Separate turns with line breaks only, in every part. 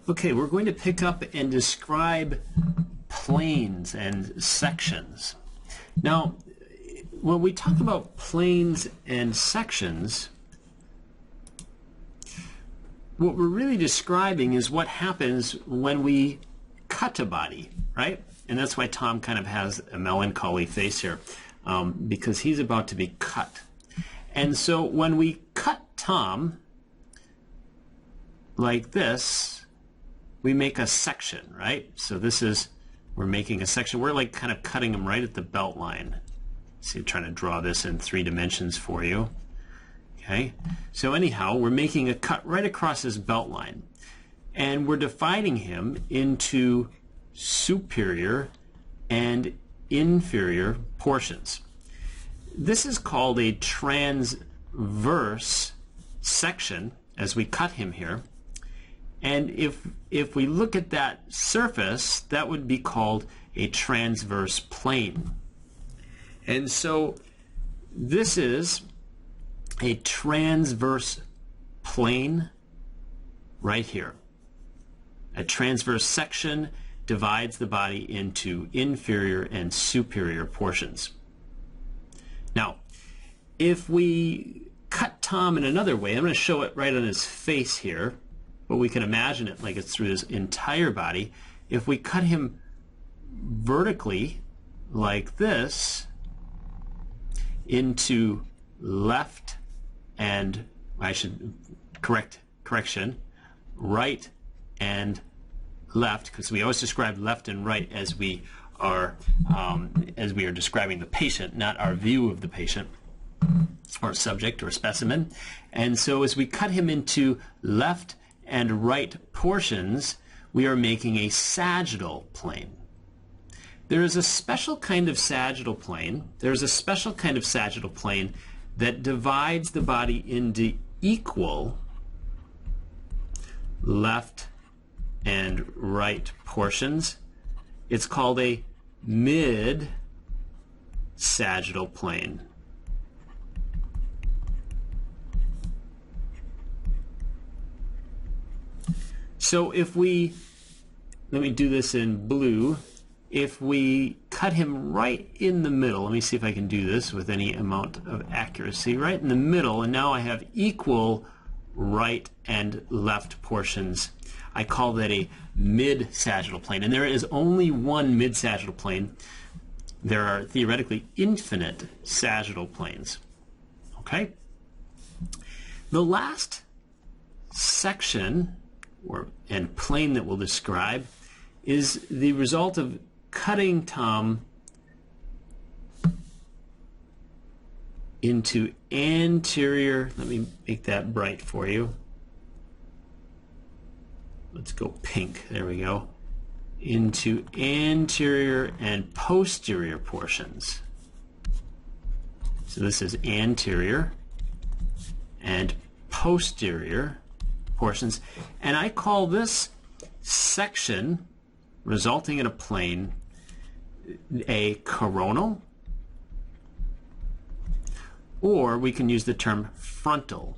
Okay, we're going to pick up and describe planes and sections. Now, when we talk about planes and sections, what we're really describing is what happens when we cut a body, right? And that's why Tom kind of has a melancholy face here, because he's about to be cut. And so when we cut Tom like this, we make a section, right? So this is, we're making a section. We're like kind of cutting them right at the belt line. See, I'm trying to draw this in 3 dimensions for you. Okay, so anyhow, we're making a cut right across his belt line. And we're dividing him into superior and inferior portions. This is called a transverse section as we cut him here. And if we look at that surface, that would be called a transverse plane. And so this is a transverse plane right here. A transverse section divides the body into inferior and superior portions. Now, if we cut Tom in another way, I'm going to show it right on his face here, but we can imagine it like it's through his entire body. If we cut him vertically like this into left and, I should correction, right and left, because we always describe left and right as we are describing the patient, not our view of the patient or subject or specimen. And so as we cut him into left and right portions, we are making a sagittal plane. There is a special kind of sagittal plane. There's a special kind of sagittal plane that divides the body into equal left and right portions. It's called a mid-sagittal plane. So if we, let me do this in blue, if we cut him right in the middle, let me see if I can do this with any amount of accuracy, right in the middle, and now I have equal right and left portions. I call that a mid-sagittal plane, and there is only one mid-sagittal plane. There are theoretically infinite sagittal planes. Okay? The last section and plane that we'll describe is the result of cutting Tom into anterior, let me make that bright for you. Let's go pink, there we go. Into anterior and posterior portions. So this is anterior and posterior portions. And I call this section resulting in a plane a coronal, or we can use the term frontal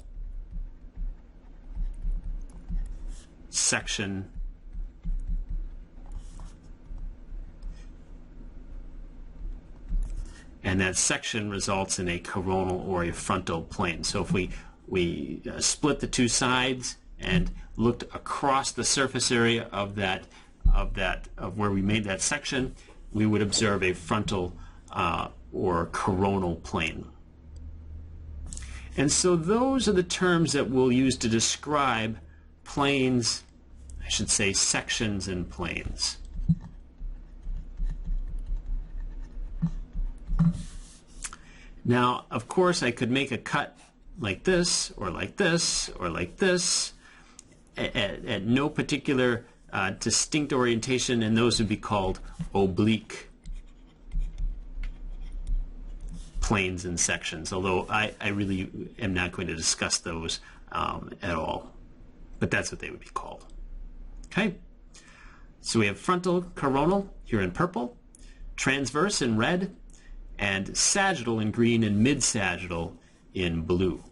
section. And that section results in a coronal or a frontal plane. So if we split the two sides and looked across the surface area of where we made that section, we would observe a frontal or coronal plane. And so those are the terms that we'll use to describe planes, I should say sections and planes. Now, of course, I could make a cut like this, or like this, or like this, at no particular distinct orientation, and those would be called oblique planes and sections, although I really am not going to discuss those at all. But that's what they would be called. Okay? So we have frontal, coronal here in purple, transverse in red, and sagittal in green, and mid-sagittal in blue.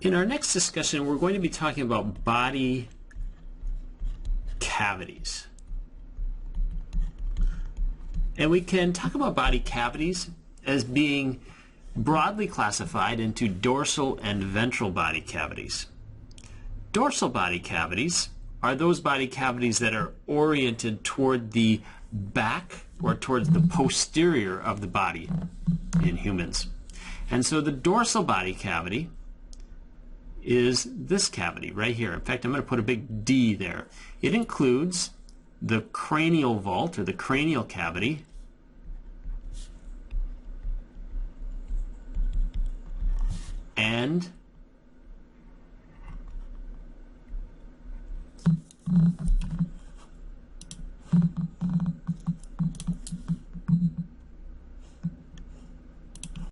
In our next discussion, we're going to be talking about body cavities. And we can talk about body cavities as being broadly classified into dorsal and ventral body cavities. Dorsal body cavities are those body cavities that are oriented toward the back or towards the posterior of the body in humans. And so the dorsal body cavity is this cavity right here. In fact, I'm going to put a big D there. It includes the cranial vault or the cranial cavity, and